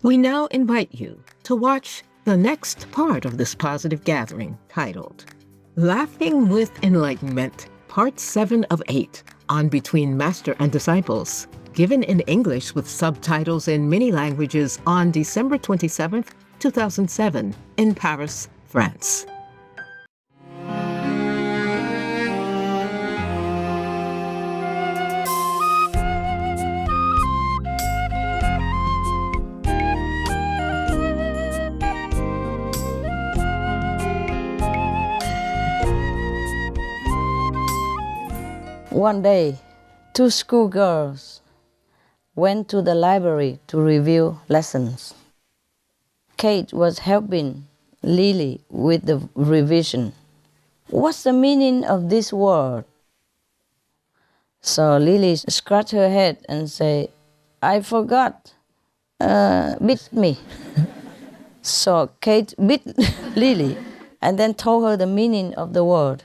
We now invite you to watch the next part of this positive gathering titled Laughing with Enlightenment, Part 7 of 8 on Between Master and Disciples, given in English with subtitles in many languages on December 27th, 2007 in Paris, France. One day, two schoolgirls went to the library to review lessons. Kate was helping Lily with the revision. What's the meaning of this word? So Lily scratched her head and said, I forgot. Bit me. So Kate bit Lily and then told her the meaning of the word.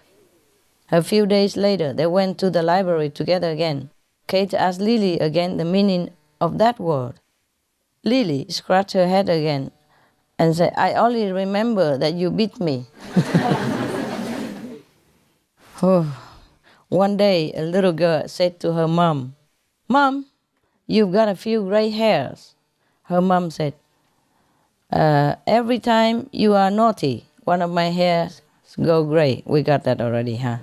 A few days later, they went to the library together again. Kate asked Lily again the meaning of that word. Lily scratched her head again and said, I only remember that you beat me. One day, a little girl said to her mom, Mom, you've got a few gray hairs. Her mom said, every time you are naughty, one of my hairs go gray. We got that already, huh?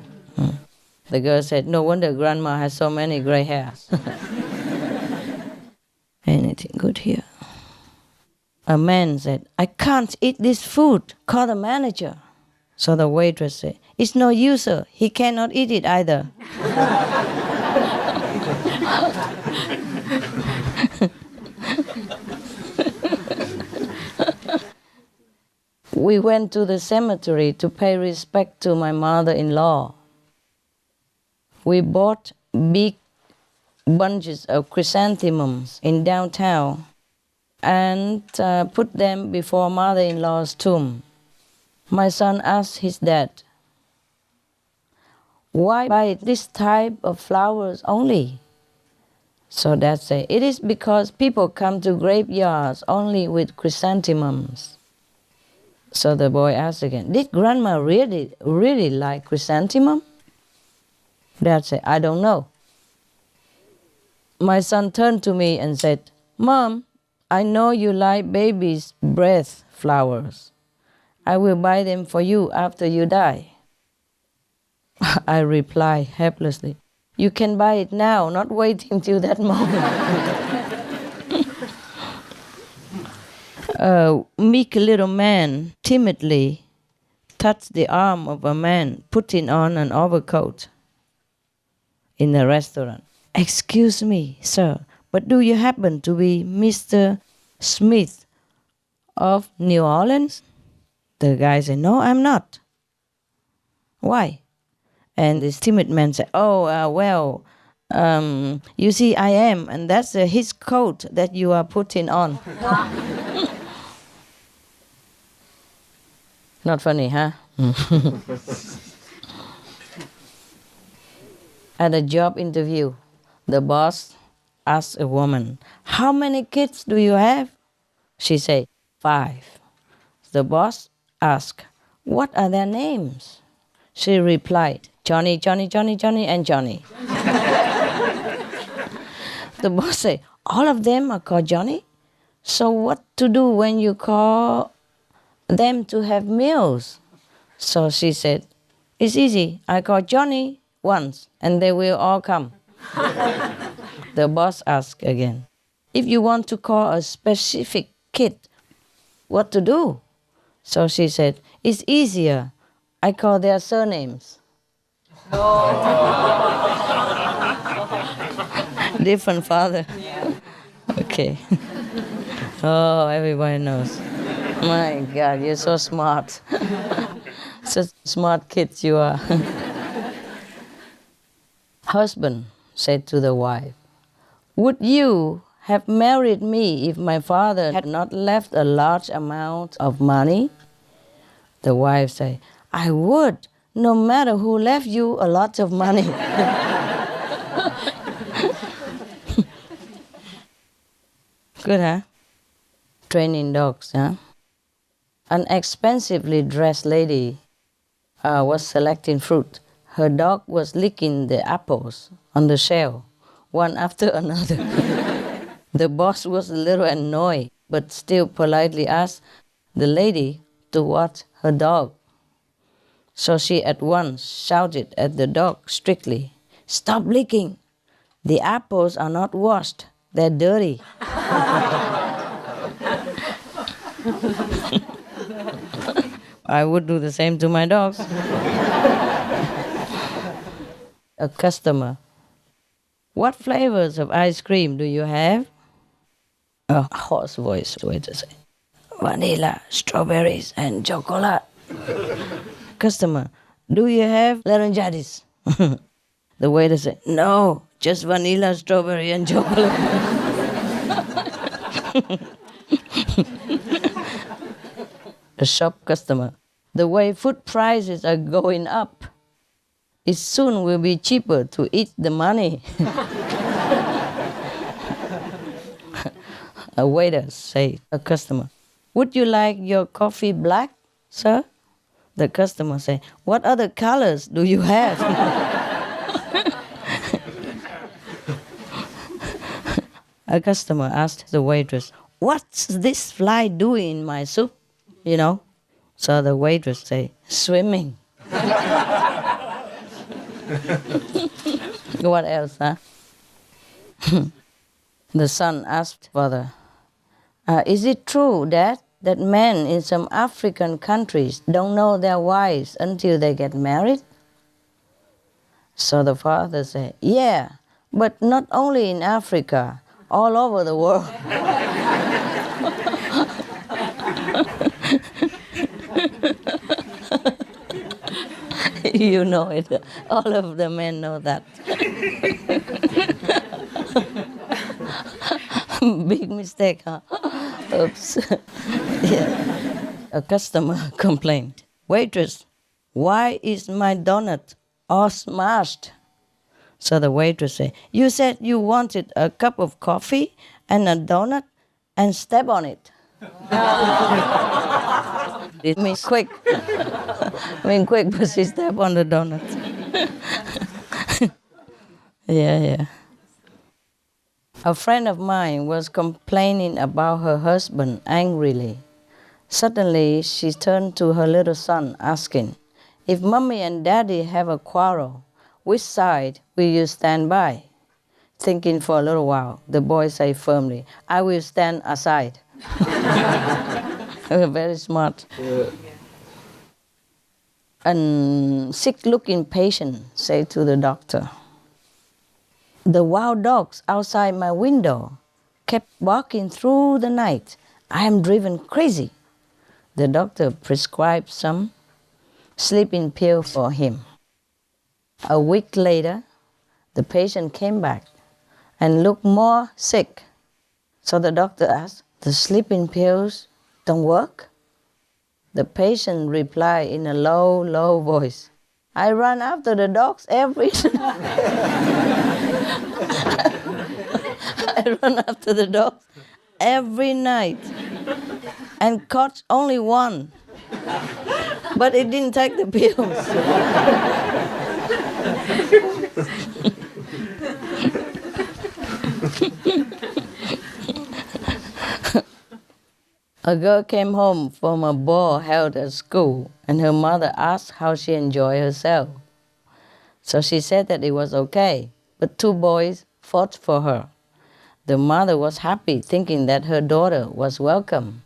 The girl said, no wonder Grandma has so many gray hairs. Anything good here? A man said, I can't eat this food. Call the manager. So the waitress said, it's no use, sir. He cannot eat it either. We went to the cemetery to pay respect to my mother-in-law. We bought big bunches of chrysanthemums in downtown and put them before mother-in-law's tomb. My son asked his dad, why buy this type of flowers only? So Dad said, it is because people come to graveyards only with chrysanthemums. So the boy asked again, did Grandma really like chrysanthemum? Dad said, I don't know. My son turned to me and said, Mom, I know you like baby's breath flowers. I will buy them for you after you die. I replied helplessly, you can buy it now, not wait until that moment. A meek little man timidly touched the arm of a man putting on an overcoat in a restaurant. Excuse me, sir, but do you happen to be Mr. Smith of New Orleans? The guy said, no, I'm not. Why? And this timid man said, you see, I am, and that's his coat that you are putting on. Not funny, huh? At a job interview, the boss asked a woman, how many kids do you have? She said, 5. The boss asked, what are their names? She replied, Johnny, Johnny, Johnny, Johnny, and Johnny. The boss said, all of them are called Johnny? So what to do when you call them to have meals? So she said, it's easy. I call Johnny once, and they will all come. The boss asked again, if you want to call a specific kid, what to do? So she said, it's easier. I call their surnames. Different father. Okay. Oh, everybody knows. My God, you're so smart. Such smart kids you are. Husband said to the wife, would you have married me if my father had not left a large amount of money? The wife said, I would, no matter who left you a lot of money. Good, huh? training dogs. Huh? An expensively dressed lady was selecting fruit. Her dog was licking the apples on the shelf, one after another. The boss was a little annoyed, but still politely asked the lady to watch her dog. So she at once shouted at the dog strictly, "Stop licking! The apples are not washed, they're dirty." I would do the same to my dogs. A customer. "What flavors of ice cream do you have?" A hoarse voice waiter say, "Vanilla, strawberries, and chocolate." Customer. "Do you have laryngitis?" The waiter said, "No, just vanilla, strawberry, and chocolate." A shop customer. "The way food prices are going up, it soon will be cheaper to eat the money." A waiter said, a customer, "Would you like your coffee black, sir?" The customer said, "What other colors do you have?" A customer asked the waitress, "What's this fly doing in my soup? You know?" So the waitress said, "Swimming." What else, huh? The son asked father, "Is it true, Dad, that men in some African countries don't know their wives until they get married?" So the father said, "Yeah, but not only in Africa, all over the world." You know it. All of the men know that. Big mistake, huh? Oops. Yeah. A customer complained, "Waitress, why is my donut all smashed?" So the waitress said, "You said you wanted a cup of coffee and a donut and step on it." It means quick. I mean quick, but she stepped on the donut. Yeah. A friend of mine was complaining about her husband angrily. Suddenly, she turned to her little son asking, "If Mommy and Daddy have a quarrel, which side will you stand by?" Thinking for a little while, the boy said firmly, "I will stand aside." Very smart. A sick-looking patient said to the doctor, "The wild dogs outside my window kept barking through the night. I am driven crazy." The doctor prescribed some sleeping pill for him. A week later, the patient came back and looked more sick. So the doctor asked, "The sleeping pills don't work?" The patient replied in a low voice, "I run after the dogs every I run after the dogs every night and caught only one, but it didn't take the pills." A girl came home from a ball held at school, and her mother asked how she enjoyed herself. So she said that it was okay, but two boys fought for her. The mother was happy, thinking that her daughter was welcome.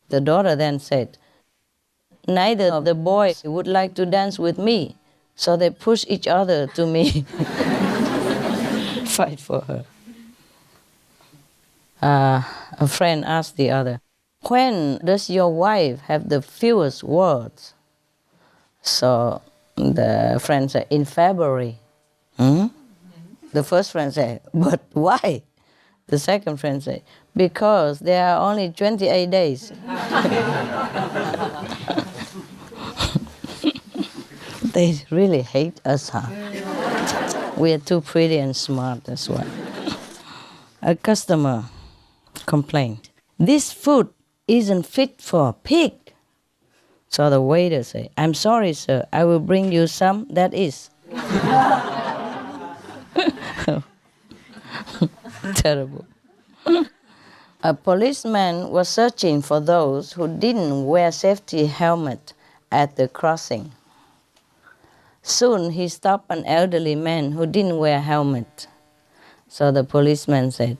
The daughter then said, "Neither of the boys would like to dance with me, so they push each other to me." Fight for her. A friend asked the other, "When does your wife have the fewest words?" So the friend said, "In February." The first friend said, "But why?" The second friend said, "Because there are only 28 days. They really hate us, huh? We are too pretty and smart, that's why. A customer complained, This food isn't fit for a pig. So the waiter said, I'm sorry, sir, I will bring you some that is. Terrible. A policeman was searching for those who didn't wear safety helmet at the crossing. Soon he stopped an elderly man who didn't wear a helmet. So the policeman said,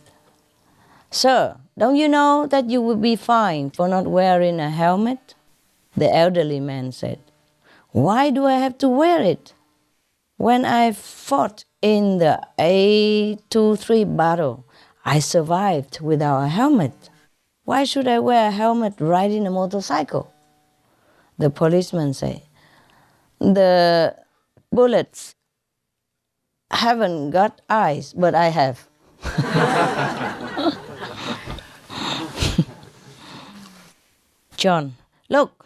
Sir, don't you know that you will be fined for not wearing a helmet? The elderly man said, Why do I have to wear it? When I fought in the 823 battle, I survived without a helmet. Why should I wear a helmet riding a motorcycle? The policeman said, The bullets haven't got eyes, but I have. John, look.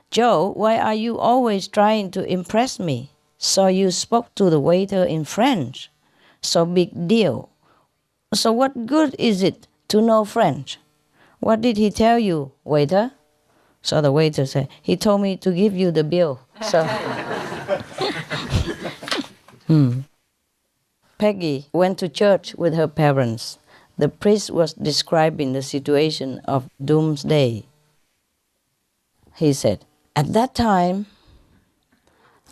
Joe, why are you always trying to impress me? So you spoke to the waiter in French. So big deal. So what good is it to know French? What did he tell you, waiter? So the waiter said, he told me to give you the bill. So Peggy went to church with her parents. The priest was describing the situation of doomsday. He said, at that time,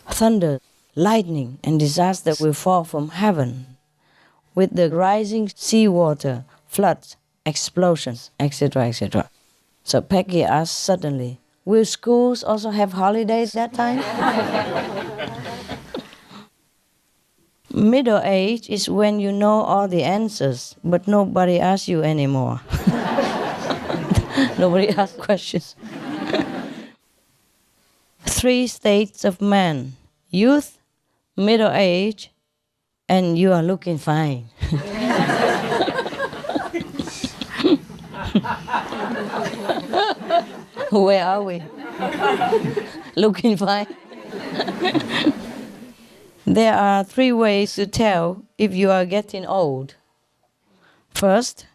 thunder, lightning, and disaster will fall from heaven, with the rising seawater, floods, explosions, etc., etc. So Peggy asked suddenly, will schools also have holidays that time? Middle age is when you know all the answers, but nobody asks you anymore. Nobody asks questions. 3 states of man: youth, middle age, and you are looking fine. Where are we? Looking fine. There are 3 ways to tell if you are getting old. First,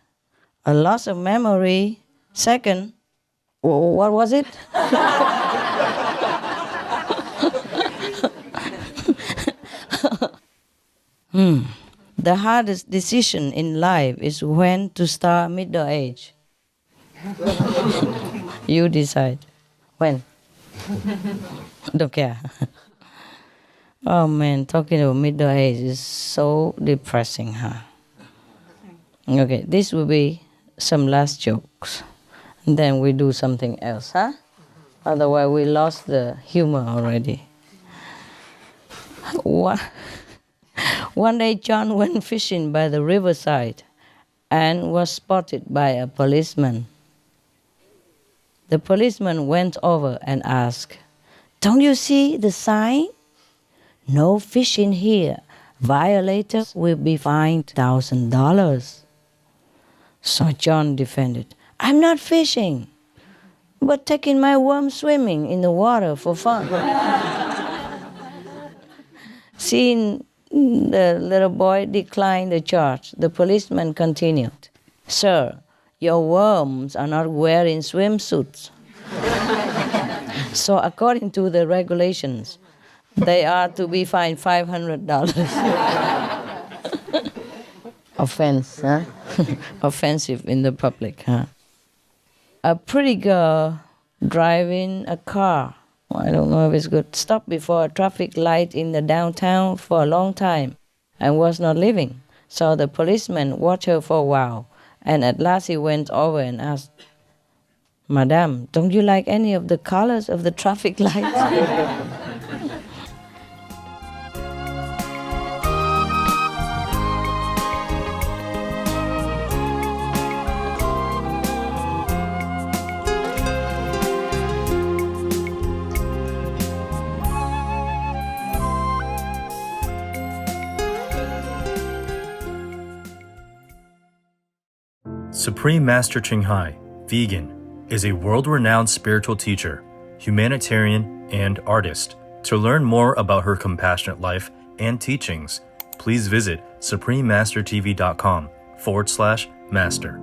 a loss of memory. Second, what was it? The hardest decision in life is when to start middle age. You decide. When? Don't care. Oh man, talking about middle age is so depressing, huh? Okay, this will be some last jokes. And then we do something else, huh? Otherwise we lost the humor already. One day John went fishing by the riverside and was spotted by a policeman. The policeman went over and asked, "Don't you see the sign? No fishing here. Violator will be fined $1,000. So John defended, "I'm not fishing, but taking my worm swimming in the water for fun." Seeing the little boy decline the charge, the policeman continued, "Sir, your worms are not wearing swimsuits. So according to the regulations, they are to be fined $500. Offense, huh? Offensive in the public, huh? A pretty girl driving a car, I don't know if it's good, stopped before a traffic light in the downtown for a long time and was not leaving. So the policeman watched her for a while, and at last he went over and asked, "Madam, don't you like any of the colors of the traffic lights?" Supreme Master Ching Hai, vegan, is a world-renowned spiritual teacher, humanitarian, and artist. To learn more about her compassionate life and teachings, please visit suprememastertv.com/master.